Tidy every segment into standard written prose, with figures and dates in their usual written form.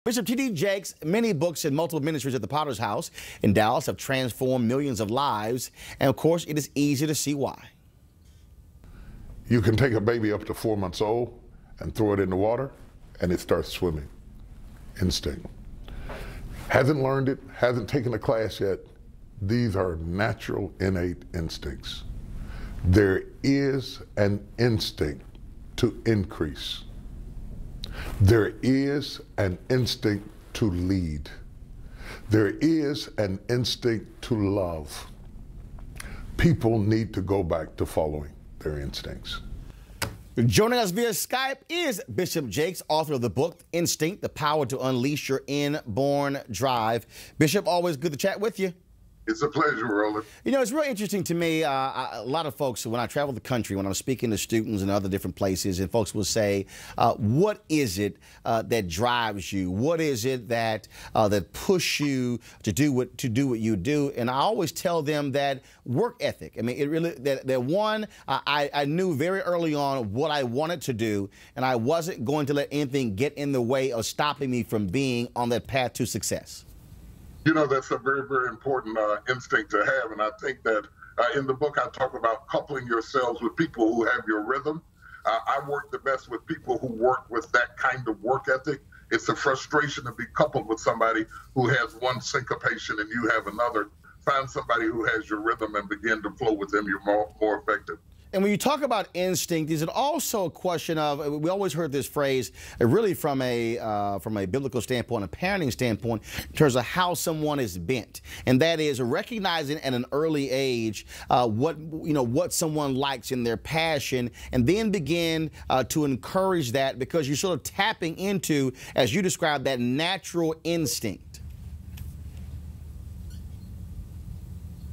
Bishop T.D. Jakes' many books and multiple ministries at the Potter's House in Dallas have transformed millions of lives, and of course, it is easy to see why. You can take a baby up to 4 months old and throw it in the water, and it starts swimming. Instinct. Hasn't learned it, hasn't taken a class yet. These are natural, innate instincts. There is an instinct to increase. There is an instinct to lead. There is an instinct to love. People need to go back to following their instincts. Joining us via Skype is Bishop Jakes, author of the book, Instinct, The Power to Unleash Your Inborn Drive. Bishop, always good to chat with you. It's a pleasure, Roland. You know, it's real interesting to me. A lot of folks, when I travel the country, when I'm speaking to students in other different places, and folks will say, what is it that drives you? What is it that that push you to do what you do? And I always tell them that work ethic. I mean, it really, that one, I knew very early on what I wanted to do, and I wasn't going to let anything get in the way of stopping me from being on that path to success. You know, that's a very, very important instinct to have. And I think that in the book, I talk about coupling yourselves with people who have your rhythm. I work the best with people who work with that kind of work ethic. It's a frustration to be coupled with somebody who has one syncopation and you have another. Find somebody who has your rhythm and begin to flow with them. You're more effective. And when you talk about instinct, is it also a question of, we always heard this phrase, really from a biblical standpoint, a parenting standpoint, in terms of how someone is bent, and that is recognizing at an early age what someone likes in their passion, and then begin to encourage that, because you're sort of tapping into, as you described, that natural instinct.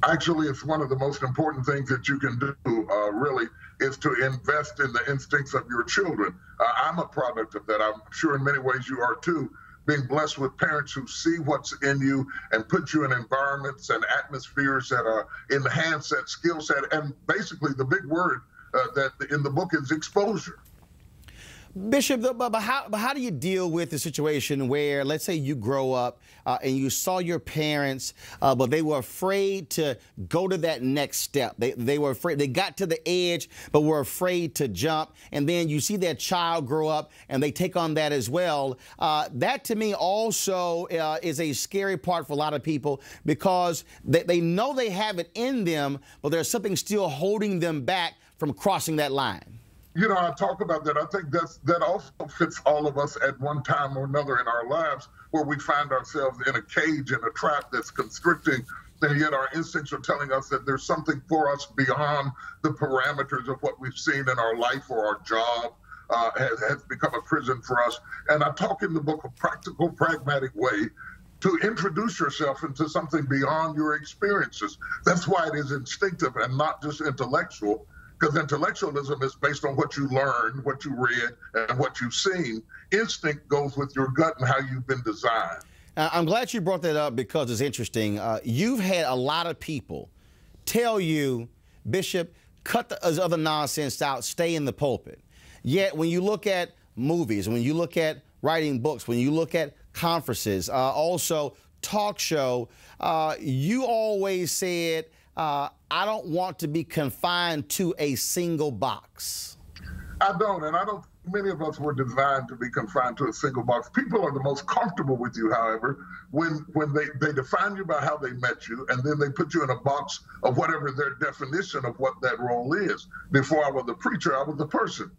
Actually, it's one of the most important things that you can do, really, is to invest in the instincts of your children. I'm a product of that. I'm sure in many ways you are too, being blessed with parents who see what's in you and put you in environments and atmospheres that enhance that skill set. And basically, the big word that in the book is exposure. Bishop, but how do you deal with the situation where, let's say you grow up and you saw your parents, but they were afraid to go to that next step. They were afraid. They got to the edge, but were afraid to jump. And then you see that child grow up and they take on that as well. That to me also is a scary part for a lot of people, because they know they have it in them, but there's something still holding them back from crossing that line. You know, I talk about that. I think that also fits all of us at one time or another in our lives, where we find ourselves in a cage, in a trap that's constricting, and yet our instincts are telling us that there's something for us beyond the parameters of what we've seen in our life or our job. Has become a prison for us. And I talk in the book a practical, pragmatic way to introduce yourself into something beyond your experiences. That's why it is instinctive and not just intellectual. Because intellectualism is based on what you learned, what you read, and what you've seen. Instinct goes with your gut and how you've been designed. I'm glad you brought that up, because it's interesting. You've had a lot of people tell you, Bishop, cut the other nonsense out, stay in the pulpit. Yet when you look at movies, when you look at writing books, when you look at conferences, also talk show, you always said, I don't want to be confined to a single box. I don't, and I don't think many of us were designed to be confined to a single box. People are the most comfortable with you, however, when they define you by how they met you, and then they put you in a box of whatever their definition of what that role is. Before I was a preacher, I was a person.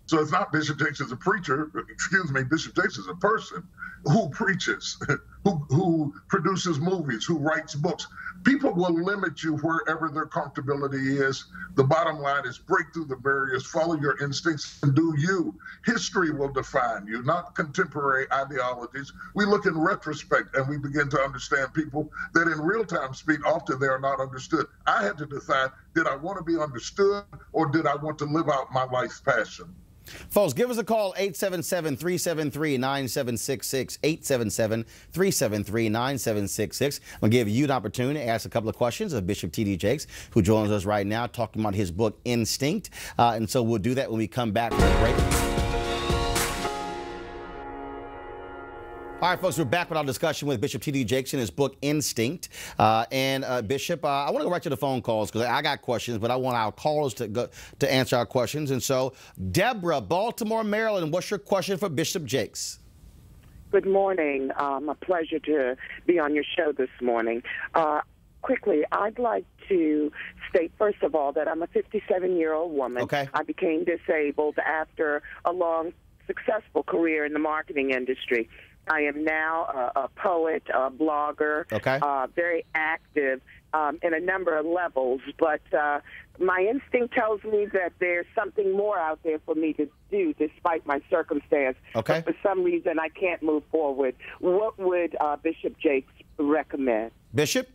So it's not Bishop Jakes is a preacher, excuse me, Bishop Jakes is a person who preaches, who produces movies, who writes books. People will limit you wherever their comfortability is. The bottom line is break through the barriers, follow your instincts, and do you. History will define you, not contemporary ideologies. We look in retrospect and we begin to understand people that in real-time speed, often they are not understood. I had to decide, did I want to be understood, or did I want to live out my life's passion? Folks, give us a call, 877-373-9766, 877-373-9766. I'm going to give you an opportunity to ask a couple of questions of Bishop T.D. Jakes, who joins us right now talking about his book, Instinct. And so we'll do that when we come back from the break. All right, folks, we're back with our discussion with Bishop T.D. Jakes in his book, Instinct. Bishop, I want to go right to the phone calls because I got questions, but I want our callers to answer our questions. And so, Deborah, Baltimore, Maryland, what's your question for Bishop Jakes? Good morning. A pleasure to be on your show this morning. Quickly, I'd like to state, first of all, that I'm a 57-year-old woman. Okay. I became disabled after a long, successful career in the marketing industry. I am now a poet, a blogger, okay. Very active in a number of levels. But my instinct tells me that there's something more out there for me to do despite my circumstance. Okay. But for some reason, I can't move forward. What would Bishop Jakes recommend? Bishop?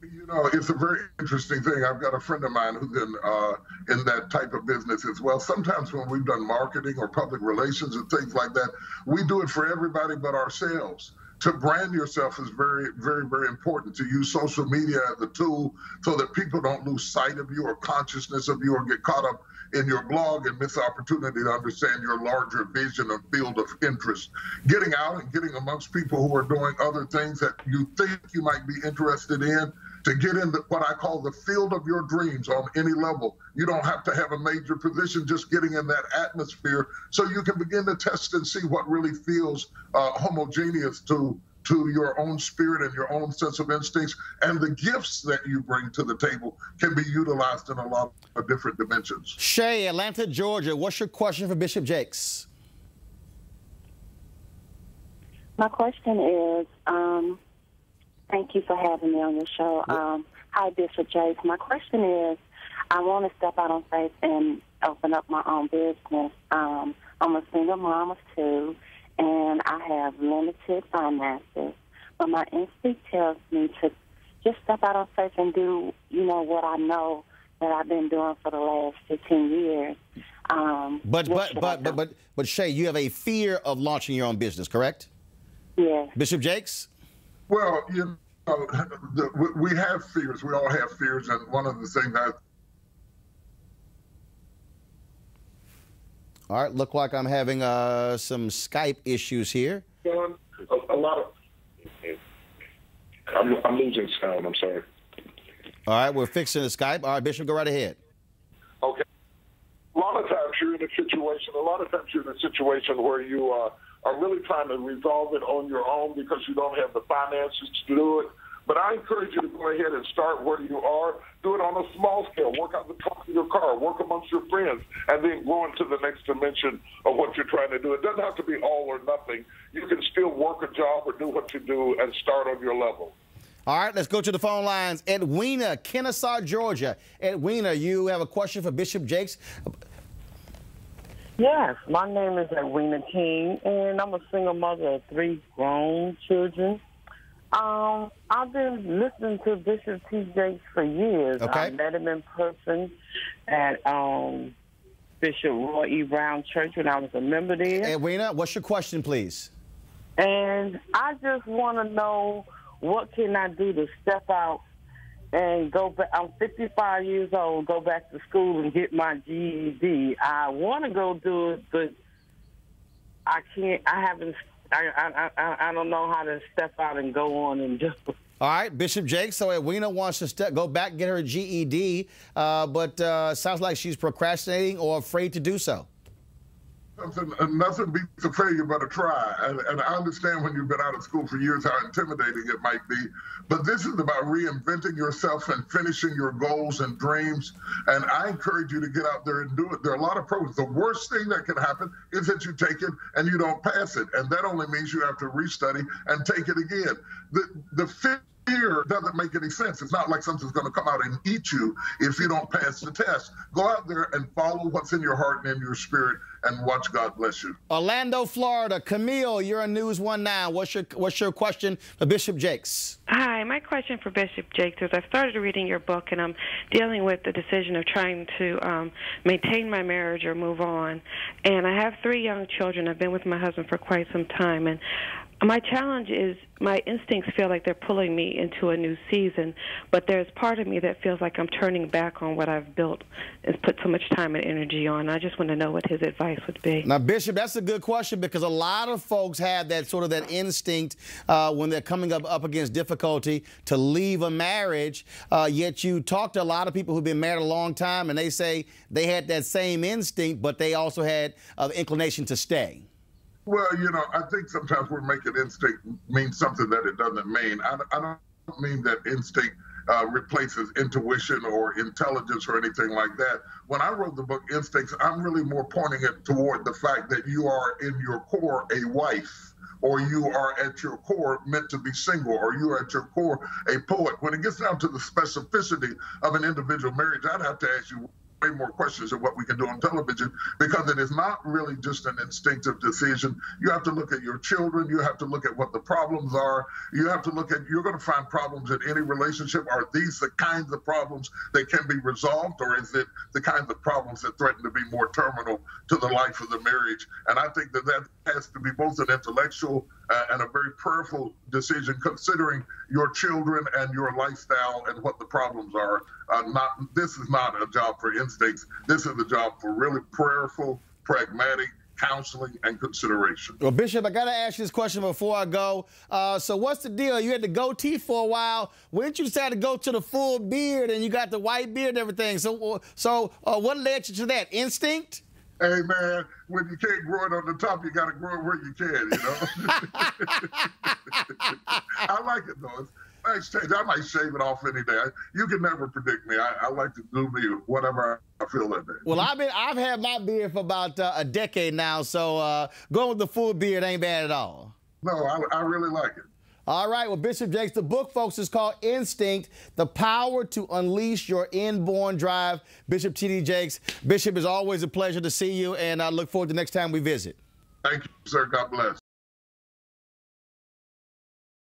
You know, it's a very interesting thing. I've got a friend of mine who's in that type of business as well. Sometimes when we've done marketing or public relations and things like that, we do it for everybody but ourselves. To brand yourself is very, very, very important. To use social media as a tool so that people don't lose sight of you or consciousness of you or get caught up in your blog and miss the opportunity to understand your larger vision and field of interest. Getting out and getting amongst people who are doing other things that you think you might be interested in, to get in what I call the field of your dreams on any level. You don't have to have a major position, just getting in that atmosphere so you can begin to test and see what really feels homogeneous to your own spirit and your own sense of instincts. And the gifts that you bring to the table can be utilized in a lot of different dimensions. Shay, Atlanta, Georgia, what's your question for Bishop Jakes? My question is, thank you for having me on your show. Hi, Bishop Jakes. My question is, I want to step out on faith and open up my own business. I'm a single mom of two, and I have limited finances. But my instinct tells me to just step out on faith and do, what I know that I've been doing for the last 15 years. But Shay, you have a fear of launching your own business, correct? Yes. Bishop Jakes? Well, we have fears. We all have fears, and one of the things All right, look like I'm having some Skype issues here. John, a lot of... I'm losing sound, I'm sorry. All right, we're fixing the Skype. All right, Bishop, go right ahead. Okay. A lot of times you're in a situation where you are really trying to resolve it on your own because you don't have the finances to do it. But I encourage you to go ahead and start where you are. Do it on a small scale. Work out the trunk of your car. Work amongst your friends. And then go into the next dimension of what you're trying to do. It doesn't have to be all or nothing. You can still work a job or do what you do and start on your level. All right, let's go to the phone lines. Edwina, Kennesaw, Georgia. Edwina, you have a question for Bishop Jakes? Yes, my name is Edwina King, and I'm a single mother of 3 grown children. I've been listening to Bishop T. Jakes for years. Okay. I met him in person at Bishop Roy E. Brown Church when I was a member there. Edwina, what's your question, please? And I just want to know, what can I do to step out and go back? I'm 55 years old, go back to school and get my GED. I want to go do it, but I can't. I don't know how to step out and go on and do it. All right, Bishop Jakes. So Edwina wants to go back and get her GED, but sounds like she's procrastinating or afraid to do so. Nothing beats a failure but a try. And I understand when you've been out of school for years how intimidating it might be. But this is about reinventing yourself and finishing your goals and dreams. And I encourage you to get out there and do it. There are a lot of pros. The worst thing that can happen is that you take it and you don't pass it. And that only means you have to restudy and take it again. The fear doesn't make any sense. It's not like something's going to come out and eat you if you don't pass the test. Go out there and follow what's in your heart and in your spirit and watch God bless you. Orlando, Florida. Camille, you're on News 1 now. What's your question for Bishop Jakes? Hi, my question for Bishop Jakes is I've started reading your book, and I'm dealing with the decision of trying to maintain my marriage or move on. And I have 3 young children. I've been with my husband for quite some time, and My challenge is my instincts feel like they're pulling me into a new season, but there's part of me that feels like I'm turning back on what I've built and put so much time and energy on. I just want to know what his advice would be. Now, Bishop, that's a good question, because a lot of folks have that sort of that instinct when they're coming up against difficulty to leave a marriage, yet you talk to a lot of people who've been married a long time, and they say they had that same instinct, but they also had the inclination to stay. Well, I think sometimes we're making instinct mean something that it doesn't mean. I don't mean that instinct replaces intuition or intelligence or anything like that. When I wrote the book Instincts, I'm really more pointing it toward the fact that you are in your core a wife, or you are at your core meant to be single, or you are at your core a poet. When it gets down to the specificity of an individual marriage, I'd have to ask you way more questions than what we can do on television, because it is not really just an instinctive decision. You have to look at your children. You have to look at what the problems are. You have to look at, you're going to find problems in any relationship. Are these the kinds of problems that can be resolved, or is it the kinds of problems that threaten to be more terminal to the life of the marriage? And I think that that has to be both an intellectual and a very prayerful decision, considering your children and your lifestyle and what the problems are. This is not a job for instincts. This is a job for really prayerful, pragmatic counseling and consideration. Well, Bishop, I got to ask you this question before I go. So what's the deal? You had the goatee for a while. When did you decide to go to the full beard and you got the white beard and everything? So what led you to that? Instinct? Hey, man, when you can't grow it on the top, you got to grow it where you can, I like it, though. It's nice change. I might shave it off any day. You can never predict me. I like to do me whatever I feel that day. Well, I've had my beard for about a decade now, so going with the full beard ain't bad at all. No, I really like it. All right, well, Bishop Jakes, the book, folks, is called Instinct, The Power to Unleash Your Inborn Drive. Bishop T.D. Jakes. Bishop, it's always a pleasure to see you, and I look forward to the next time we visit. Thank you, sir. God bless.